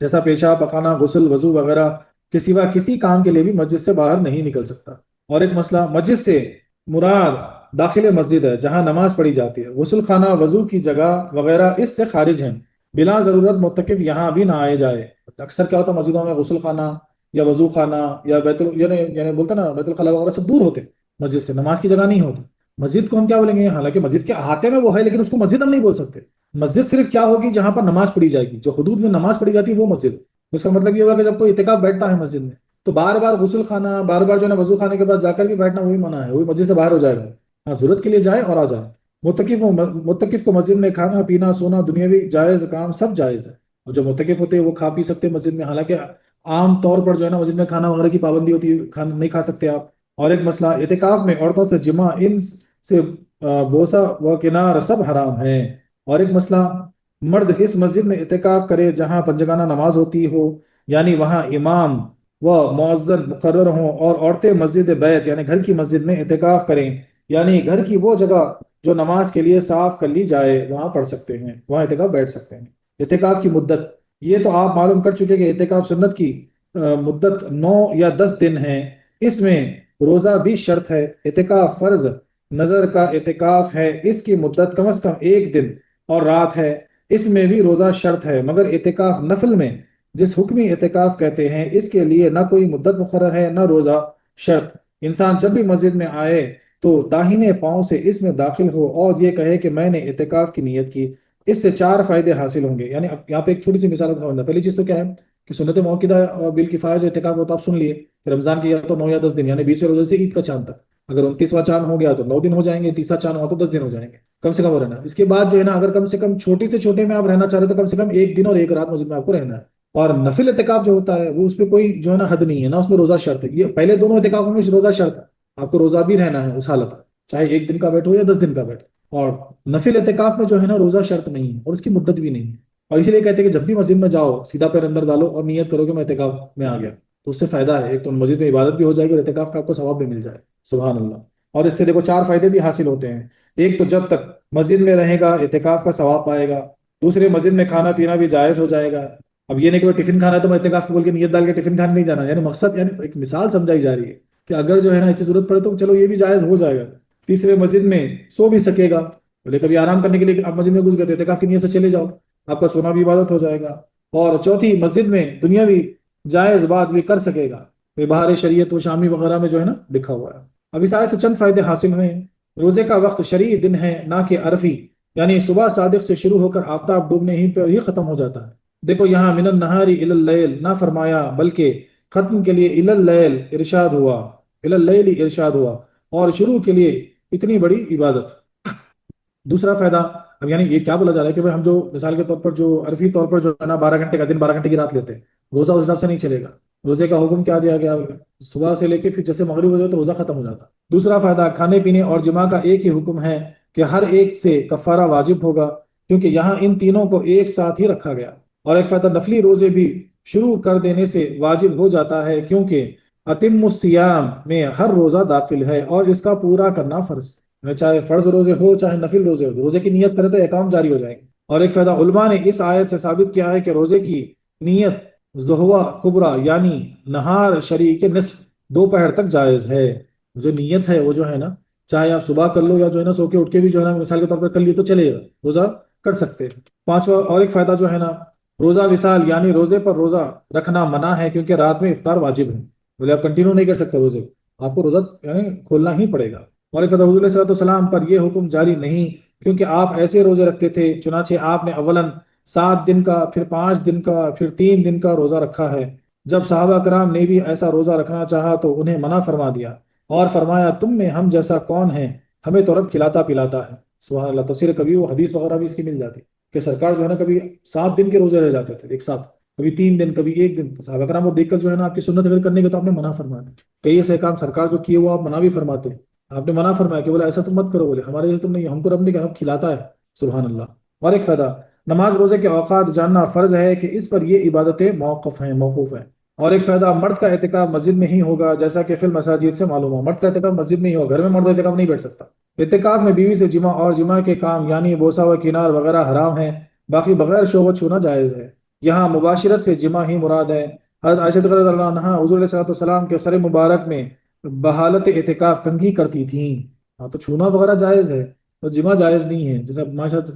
جیسا پیشاب پخانا غسل وضو وغیرہ کے سوا کسی کام کے لیے بھی مسجد سے باہر نہیں نکل سکتا۔ اور ایک مسئلہ، مسجد سے مراد داخل مسجد ہے جہاں نماز پڑھی جاتی ہے، غسل خانہ وضو کی جگہ وغیرہ اس سے خارج ہیں، بلا ضرورت متکف یہاں بھی نہ آئے جائے۔ اکثر کیا ہوتا ہے مسجدوں میں غسل خانہ یا وضو خانہ یا یعنی بولتے نا بیت الخلاء وغیرہ سب دور ہوتے مسجد سے، نماز کی جگہ نہیں ہوتی۔ مسجد کو ہم کیا بولیں گے؟ حالانکہ مسجد کے احاطے میں وہ ہے لیکن اس کو مسجد ہم نہیں بول سکتے۔ مسجد صرف کیا ہوگی جہاں پر نماز پڑھی جائے گی، جو حدود میں نماز پڑھی جاتی ہے وہ مسجد۔ اس کا مطلب یہ ہوگا کہ جب کوئی اعتکاف بیٹھتا ہے مسجد میں تو بار بار غسل خانہ، بار بار جو ہے نا وضو خانے کے بعد جا کر بھی بیٹھنا وہی منع ہے، وہی مسجد سے باہر ہو جائے گا۔ ہاں ضرورت کے لیے جائے اور آ جائے۔ متکف کو مسجد میں کھانا پینا سونا دنیاوی جائز کام سب جائز ہے، اور جو متکف ہوتے ہیں وہ کھا پی سکتے ہیں مسجد میں، حالانکہ عام طور پر جو ہے نا مسجد میں کھانا وغیرہ کی پابندی ہوتی ہے، کھانا نہیں کھا سکتے آپ۔ اور ایک مسئلہ، اعتکاف میں عورتوں سے جمع، ان سے بوسہ و کنار سب حرام ہے۔ اور ایک مسئلہ، مرد اس مسجد میں اعتکاف کرے جہاں پنجگانہ نماز ہوتی ہو، یعنی وہاں امام و مؤذن مقرر ہوں، اور عورتیں مسجد بیت یعنی گھر کی مسجد میں اعتکاف کریں، یعنی گھر کی وہ جگہ جو نماز کے لیے صاف کر لی جائے وہاں پڑھ سکتے ہیں، وہاں اعتکاف بیٹھ سکتے ہیں۔ اعتکاف کی مدت، یہ تو آپ معلوم کر چکے کہ اعتکاف سنت کی مدت 9 یا 10 دن ہے، اس میں روزہ بھی شرط ہے۔ اعتکاف فرض نظر کا اعتکاف ہے، اس کی مدت کم از کم 1 دن اور رات ہے، اس میں بھی روزہ شرط ہے۔ مگر اعتکاف نفل میں جس حکمی اعتکاف کہتے ہیں اس کے لیے نہ کوئی مدت مقرر ہے نہ روزہ شرط۔ انسان جب بھی مسجد میں آئے تو داہنے پاؤں سے اس میں داخل ہو اور یہ کہے کہ میں نے اعتکاف کی نیت کی، اس سے 4 فائدے حاصل ہوں گے۔ یعنی اب یہاں پہ ایک چھوٹی سی مثال بتاؤں۔ پہلی چیز تو کیا ہے کہ سنت موقدہ اور بالکفایہ جو اعتکاف ہوتا آپ سن لیے کہ رمضان کی یا تو 9 یا 10 دن، یعنی 20ویں روزے سے عید کا چاند تک۔ اگر 29واں چاند ہو گیا تو 9 دن ہو جائیں گے، 30واں چاند ہوا تو 10 دن ہو جائیں گے، کم سے کم وہ رہنا۔ اس کے بعد جو ہے نا اگر کم سے کم چھوٹی سے چھوٹے میں آپ رہنا چاہ رہے تو کم سے کم 1 دن اور 1 رات مسجد میں آپ کو رہنا ہے۔ اور نفل اعتکاف جو ہوتا ہے وہ اس پہ کوئی جو ہے نا حد نہیں ہے، نہ اس میں روزہ شرط ہے۔ یہ پہلے دونوں اعتکافوں میں روزہ شرط ہے، آپ کو روزہ بھی رہنا ہے اس حالت میں، چاہے 1 دن کا بیٹھو یا 10 دن کا بیٹھو۔ اور نفل اعتکاف میں جو ہے نا روزہ شرط نہیں ہے اور اس کی مدت بھی نہیں ہے، اور اسی لیے کہتے ہیں کہ جب بھی مسجد میں جاؤ سیدھا پیر اندر ڈالو اور نیت کرو کہ میں اعتکاف میں آ گیا، تو اس سے فائدہ ہے، ایک تو مسجد میں عبادت بھی ہو جائے گی اور اعتکاف کا آپ کو ثواب بھی مل جائے۔ سبحان اللہ۔ اور اس سے دیکھو 4 فائدے بھی حاصل ہوتے ہیں۔ ایک تو جب تک مسجد میں رہے گا اعتکاف کا ثواب پائے گا، دوسرے مسجد میں کھانا پینا بھی جائز ہو جائے گا۔ اب یہ نہیں کہ وہ ٹفن کھانا ہے تو میں اعتکاف کو بول کے نیت ڈال کے ٹفن کھانے نہیں جانا، یعنی مقصد، یعنی ایک مثال سمجھائی جا رہی ہے کہ اگر جو ہے نا ایسی ضرورت پڑے تو چلو یہ بھی جائز ہو جائے گا۔ تیسرے مسجد میں سو بھی سکے گا، بولے کبھی آرام کرنے کے لیے آپ مسجد میں گھس گئے تو اعتکاف کی نیت سے چلے جاؤ، آپ کا سونا بھی عبادت ہو جائے گا۔ اور چوتھی، مسجد میں دنیاوی جائز بات بھی کر سکے گا، بہار شریعت و شامی وغیرہ میں جو ہے نا لکھا ہوا ہے۔ اب اس آیت سے چند فائدے حاصل ہوئے ہیں۔ روزے کا وقت شرعی دن ہے نہ کہ عرفی، یعنی صبح صادق سے شروع ہو کر آفتاب ڈوبنے ہی پر ہی ختم ہو جاتا ہے۔ دیکھو یہاں من النہاری الی اللیل نہ فرمایا بلکہ ختم کے لیے الی اللیل ارشاد ہوا، الی اللیل ارشاد ہوا، اور شروع کے لیے اتنی بڑی عبادت۔ دوسرا فائدہ، اب یعنی یہ کیا بولا جا رہا ہے کہ ہم جو مثال کے طور پر جو عرفی طور پر جو ہے نا 12 گھنٹے کا دن 12 گھنٹے کی رات لیتے ہیں، روزہ اس حساب سے نہیں چلے گا۔ روزے کا حکم کیا دیا گیا؟ صبح سے لے کے پھر جیسے مغرب ہو جائے تو روزہ ختم ہو جاتا۔ دوسرا فائدہ، کھانے پینے اور جماع کا ایک ہی حکم ہے کہ ہر ایک سے کفارہ واجب ہوگا، کیونکہ یہاں ان تینوں کو ایک ساتھ ہی رکھا گیا۔ اور ایک فائدہ، نفلی روزے بھی شروع کر دینے سے واجب ہو جاتا ہے، کیونکہ اتم الصیام میں ہر روزہ داخل ہے اور اس کا پورا کرنا فرض ہے، چاہے فرض روزے ہو چاہے نفل روزے ہو، روزے کی نیت کرے تو احکام جاری ہو جائے گا۔ اور ایک فائدہ، علماء نے اس آیت سے ثابت کیا ہے کہ روزے کی نیت ظہوہ کبریٰ یعنی نہار شریع کے نصف دوپہر تک جائز ہے۔ جو نیت ہے وہ جو ہے نا چاہے آپ صبح کر لو یا جو ہے نا سو کے اٹھ کے بھی جو ہے نا مثال کے طور پر کر لیے تو چلے گا، روزہ کر سکتے ہیں۔ پانچواں اور ایک فائدہ جو ہے نا، روزہ وصال یعنی روزے پر روزہ رکھنا منع ہے، کیونکہ رات میں افطار واجب ہے، بولے آپ کنٹینیو نہیں کر سکتے روزے، آپ کو روزہ یعنی کھولنا ہی پڑے گا۔ اور ایک فائدہ، حضور علیہ السلام پر یہ حکم جاری نہیں کیونکہ آپ ایسے روزے رکھتے تھے، چنانچہ آپ نے اولاً 7 دن کا، پھر 5 دن کا، پھر 3 دن کا روزہ رکھا ہے۔ جب صحابہ کرام نے بھی ایسا روزہ رکھنا چاہا تو انہیں منع فرما دیا اور فرمایا تم میں ہم جیسا کون ہے، ہمیں تو رب کھلاتا پلاتا ہے۔ سبحان اللہ، تفسیر کبھی وہ حدیث وغیرہ بھی اس کی مل جاتی کہ سرکار جو ہے نا کبھی 7 دن کے روزے رہ جاتے تھے ایک ساتھ، کبھی 3 دن، کبھی ایک دن۔ صحابہ کرام وہ دیکھ کر جو ہے نا آپ کی سنت اگر کرنے کے تو آپ نے منع فرما دیا۔ کئی ایسے کام سرکار جو کیے وہ آپ منع بھی فرماتے ہیں، آپ نے منع فرمایا کہ بولے ایسا تم مت کرو، بولے ہمارے لیے تم نہیں، ہم کو رب نے کہا کھلاتا ہے۔ سبحان اللہ۔ اور ایک فائدہ، نماز روزے کے اوقات جاننا فرض ہے کہ اس پر یہ عبادتیں موقف ہیں، موقوف ہیں۔ اور ایک فائدہ، مرد کا اعتکاف مسجد میں ہی ہوگا، جیسا کہ فی المساجد سے معلوم ہو، مرد کا اعتکاف مسجد میں ہی ہوگا، گھر میں مرد اعتکاف نہیں بیٹھ سکتا۔ اعتکاف میں بیوی سے جمع اور جمع کے کام یعنی بوسہ و کنار وغیرہ حرام ہیں، باقی بغیر شوہر چھونا جائز ہے۔ یہاں مباشرت سے جمع ہی مراد ہے۔ حضرت عائشہ رضی اللہ عنہا حضور علیہ الصلوۃ والسلام کے سر مبارک میں بحالت اعتکاف کنگھی کرتی تھیں۔ ہاں تو چھونا وغیرہ جائز ہے، تو جمع جائز نہیں ہے۔ جیسا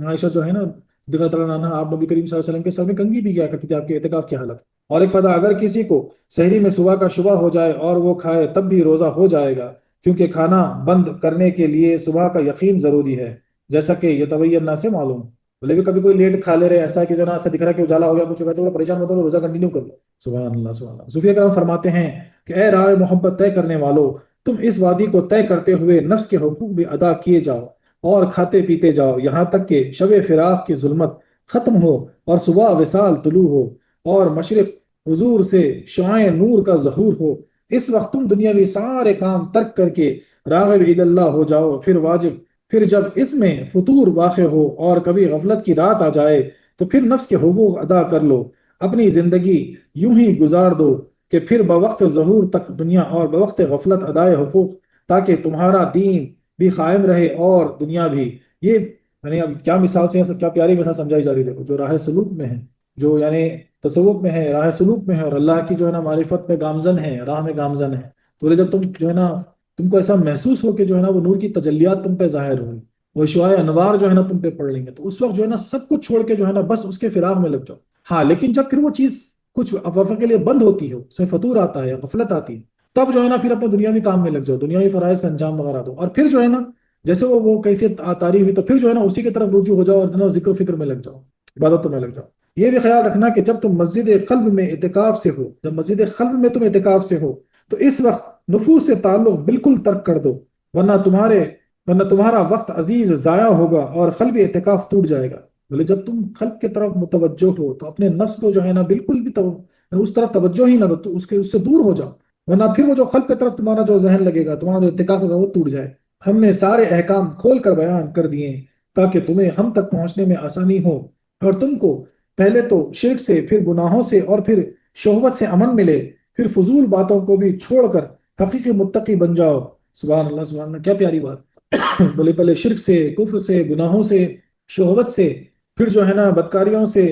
عائشہ جو ہے نا رضی اللہ عنہا، آپ نبی کریم صلی اللہ علیہ وسلم کے سر میں کنگھی بھی کیا کرتی تھی آپ کے اعتکاف کی حالت۔ اور ایک فائدہ، اگر کسی کو سحری میں صبح کا شبہ ہو جائے اور وہ کھائے تب بھی روزہ ہو جائے گا، کیونکہ کھانا بند کرنے کے لیے صبح کا یقین ضروری ہے، جیسا کہ یتبین سے معلوم۔ بولے بھی کبھی کوئی لیٹ کھا لے رہے، ایسا کہ جو نا ایسا دکھ رہا ہے کہ اجالا ہو گیا، کچھ ہو گیا تو پریشان مت ہو، روزہ کنٹینیو کر لو۔ سبحان اللہ سبحان اللہ۔ صوفیہ کرام فرماتے ہیں کہ اے راہ محبت طے کرنے والو، تم اس وادی کو طے کرتے ہوئے نفس کے حقوق بھی ادا کیے جاؤ اور کھاتے پیتے جاؤ، یہاں تک کہ شب فراق کی ظلمت ختم ہو اور صبح وصال طلوع ہو اور مشرق حضور سے شعاع نور کا ظہور ہو۔ اس وقت تم دنیاوی سارے کام ترک کر کے راغب اللہ ہو جاؤ، پھر واجب، پھر جب اس میں فطور واقع ہو اور کبھی غفلت کی رات آ جائے تو پھر نفس کے حقوق ادا کر لو، اپنی زندگی یوں ہی گزار دو کہ پھر بوقت ظہور تک دنیا اور بوقت غفلت ادائے حقوق، تاکہ تمہارا دین بھی قائم رہے اور دنیا بھی۔ یہ یعنی اب کیا مثال سے کیا پیاری مثال سمجھائی جا رہی ہے، دیکھو جو راہ سلوک میں ہے، جو یعنی تصوف میں ہے، راہ سلوک میں ہے اور اللہ کی جو ہے نا معرفت میں گامزن ہے، راہ میں گامزن ہے، تو جب تم جو ہے نا تم کو ایسا محسوس ہو کہ جو ہے نا وہ نور کی تجلیات تم پہ ظاہر ہوئی، وہ شعاع انوار جو ہے نا تم پہ پڑ لیں گے، تو اس وقت جو ہے نا سب کچھ چھوڑ کے جو ہے نا بس اس کے فراغ میں لگ جاؤ۔ ہاں لیکن جب پھر وہ چیز کچھ وقت کے لیے بند ہوتی ہے، اس میں فطور آتا ہے یا غفلت آتی ہے، تب جو ہے نا پھر اپنے دنیاوی کام میں لگ جاؤ، دنیاوی فرائض کا انجام وغیرہ دو، اور پھر جو ہے نا جیسے وہ کیفیت طاری ہوئی تو پھر جو ہے نا اسی کی طرف رجوع ہو جاؤ اور جو ہے نا ذکر و فکر میں لگ جاؤ، عبادتوں میں لگ جاؤ۔ یہ بھی خیال رکھنا کہ جب تم مسجد قلب میں اعتکاف سے ہو، جب مسجد قلب میں تم اعتکاف سے ہو تو اس وقت نفوس سے تعلق بالکل ترک کر دو، ورنہ تمہارا وقت عزیز ضائع ہوگا اور قلب اعتکاف ٹوٹ جائے گا۔ بولے جب تم قلب کی طرف متوجہ ہو تو اپنے نفس کو جو ہے نا بالکل بھی اس طرف توجہ ہی نہ دو، تو اس سے دور ہو جاؤ، ورنہ پھر وہ جو قلب کی طرف تمہارا جو ذہن لگے گا، تمہارا جو اعتکاف ہوگا وہ ٹوٹ جائے۔ ہم نے سارے احکام کھول کر بیان کر دیے تاکہ تمہیں ہم تک پہنچنے میں آسانی ہو اور تم کو پہلے تو شرک سے، پھر گناہوں سے اور پھر شہوت سے امن ملے، پھر فضول باتوں کو بھی چھوڑ کر حقیقی متقی بن جاؤ۔ سبحان اللہ سبحان اللہ، کیا پیاری بات۔ بولے پہلے شرک سے، کفر سے، گناہوں سے، شہوت سے، پھر جو ہے نا بدکاریوں سے،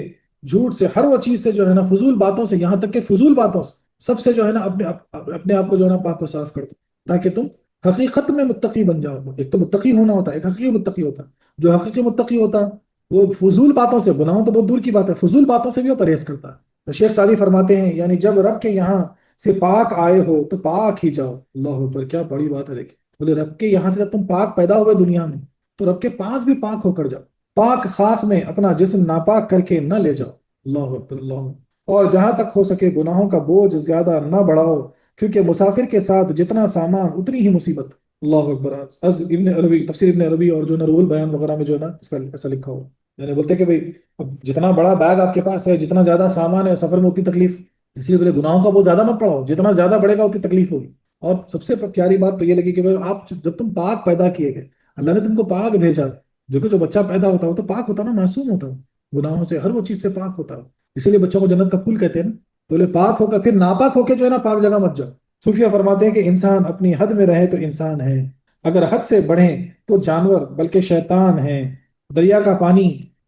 جھوٹ سے، ہر وہ چیز سے جو ہے نا فضول باتوں سے، یہاں تک کہ فضول باتوں سے سب سے جو ہے نا اپنے آپ کو جو ہے نا پاک و صاف کر دو تاکہ تم حقیقت میں متقی بن جاؤ۔ ایک تو متقی ہونا ہوتا ہے، ایک حقیقی متقی ہوتا ہے۔ جو حقیقی متقی ہوتا وہ فضول باتوں سے، گناہوں تو بہت دور کی بات ہے، فضول باتوں سے بھی وہ پرہیز کرتا ہے۔ تو شیخ سعدی فرماتے ہیں یعنی جب رب کے یہاں سے پاک آئے ہو تو پاک ہی جاؤ۔ اللہ اکبر، کیا بڑی بات ہے، دیکھیں بولے رب کے یہاں سے جب تم پاک پیدا ہوئے دنیا میں تو رب کے پاس بھی پاک ہو کر جاؤ، پاک خاک میں اپنا جسم ناپاک کر کے نہ لے جاؤ۔ اللہ اکبر اللہ اکبر۔ اور جہاں تک ہو سکے گناہوں کا بوجھ زیادہ نہ بڑھاؤ، کیونکہ مسافر کے ساتھ جتنا سامان اتنی ہی مصیبت۔ اللہ اکبر۔ از ابن عربی، تفسیر ابن عربی اور جو نرول بیان وغیرہ میں جو ہے نا اس کا ایسا لکھا ہو، یعنی بولتے کہ بھائی اب جتنا بڑا بیگ آپ کے پاس ہے، جتنا زیادہ سامان ہے، سفر میں اتنی تکلیف، اس لیے بولے گناہوں کا بہت زیادہ مت پڑھاؤ، جتنا زیادہ بڑھے گا اتنی تکلیف ہوگی۔ اور سب سے پیاری بات تو یہ لگی کہ بھائی آپ جب تم پاک پیدا کیے گئے، اللہ نے تم کو پاک بھیجا، دیکھو جو بچہ پیدا ہوتا ہے تو پاک ہوتا نا، معصوم ہوتا ہے، گناہوں سے، ہر وہ چیز سے پاک ہوتا ہے، اسی لیے بچوں کو جنت کا پھول کہتے ہیں نا۔ تو بولے پاک ہو کر پھر ناپاک ہو کے جو ہے نا پاک جگہ مت جاؤ۔ صوفیہ فرماتے ہیں کہ انسان اپنی حد میں رہے تو انسان ہے، اگر حد سے بڑھیں تو جانور بلکہ شیطان ہیں۔ دریا کا پانی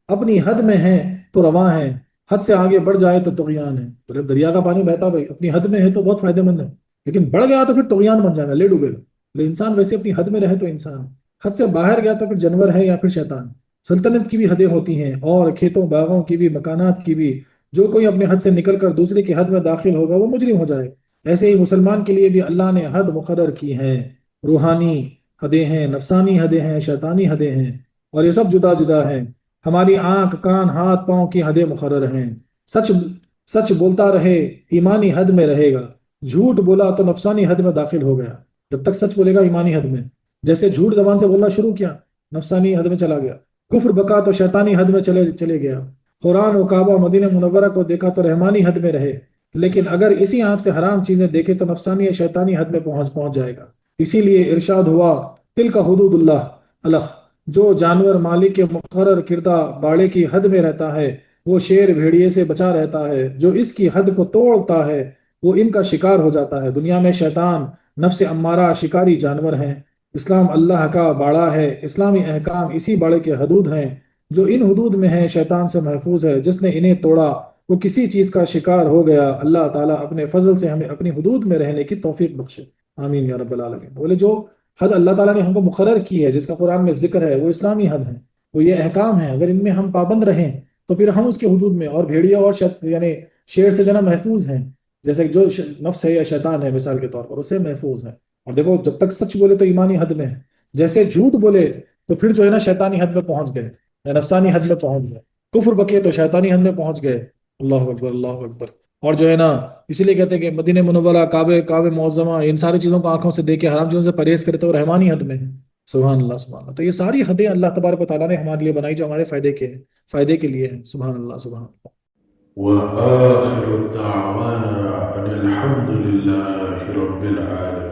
اپنی حد میں ہے تو رواں ہے، حد سے آگے بڑھ جائے تو طغیان ہے۔ تو جب دریا کا پانی بہتا بھائی اپنی حد میں ہے تو بہت فائدہ مند ہے، لیکن بڑھ گیا تو پھر طغیان بن جائے گا، لے ڈوبے گا۔ لیکن انسان ویسے اپنی حد میں رہے تو انسان، حد سے باہر گیا تو پھر جانور ہے یا پھر شیطان۔ سلطنت کی بھی حدیں ہوتی ہیں اور کھیتوں باغوں کی بھی، مکانات کی بھی، جو کوئی اپنے حد سے نکل کر دوسرے کی حد میں داخل ہوگا وہ مجرم ہو جائے۔ ایسے ہی مسلمان کے لیے بھی اللہ نے حد مقرر کی ہے، روحانی حدیں ہیں، نفسانی حدیں ہیں، شیطانی حدیں ہیں، اور یہ سب جدا جدا ہیں۔ ہماری آنکھ، کان، ہاتھ، پاؤں کی حدیں مقرر ہیں۔ سچ سچ بولتا رہے ایمانی حد میں رہے گا، جھوٹ بولا تو نفسانی حد میں داخل ہو گیا۔ جب تک سچ بولے گا ایمانی حد میں، جیسے جھوٹ زبان سے بولنا شروع کیا نفسانی حد میں چلا گیا، کفر بکا تو شیطانی حد میں چلے چلے گیا، قرآن و کعبہ مدینہ منورہ کو دیکھا تو رحمانی حد میں رہے، لیکن اگر اسی آنکھ سے حرام چیزیں دیکھے تو نفسانی یا شیطانی حد میں پہنچ جائے گا۔ اسی لیے ارشاد ہوا تل کا حدود اللہ الخ، جو جانور مالک کے مقرر کردہ باڑے کی حد میں رہتا ہے وہ شیر بھیڑیے سے بچا رہتا ہے، جو اس کی حد کو توڑتا ہے وہ ان کا شکار ہو جاتا ہے۔ دنیا میں شیطان، نفس امارہ شکاری جانور ہیں، اسلام اللہ کا باڑا ہے، اسلامی احکام اسی باڑے کے حدود ہیں، جو ان حدود میں ہیں شیطان سے محفوظ ہے، جس نے انہیں توڑا وہ کسی چیز کا شکار ہو گیا۔ اللہ تعالیٰ اپنے فضل سے ہمیں اپنی حدود میں رہنے کی توفیق بخشے، آمین یا رب العالمین۔ بولے جو حد اللہ تعالیٰ نے ہم کو مقرر کی ہے، جس کا قرآن میں ذکر ہے، وہ اسلامی حد ہے، وہ یہ احکام ہے، اگر ان میں ہم پابند رہیں تو پھر ہم اس کے حدود میں، اور بھیڑیا اور یعنی شیر سے جنا محفوظ ہیں، جیسے جو نفس ہے یا شیطان ہے مثال کے طور پر اس سے محفوظ ہے۔ اور دیکھو جب تک سچ بولے تو ایمانی حد میں ہے، جیسے جھوٹ بولے تو پھر جو ہے نا شیطانی حد میں پہنچ گئے یا نفسانی حد میں پہنچ گئے، کفر بکے تو شیطانی حد میں پہنچ گئے۔ اللہ اکبر اللہ اکبر۔ اور جو ہے نا اسی لیے کہتے ہیں کہ مدینہ منورہ، کعبہ معظمہ، ان ساری چیزوں کو آنکھوں سے دیکھے، حرام چیزوں سے پرہیز کرے تو وہ رحمانی حد میں ہے۔ سبحان اللہ سبحان اللہ۔ تو یہ ساری حدیں اللہ تبارک و تعالیٰ نے ہمارے لیے بنائی جو ہمارے فائدے کے لیے ہیں۔ سبحان اللہ سبحان اللہ۔
وآخر دعوانا أن الحمد لله رب العالمين.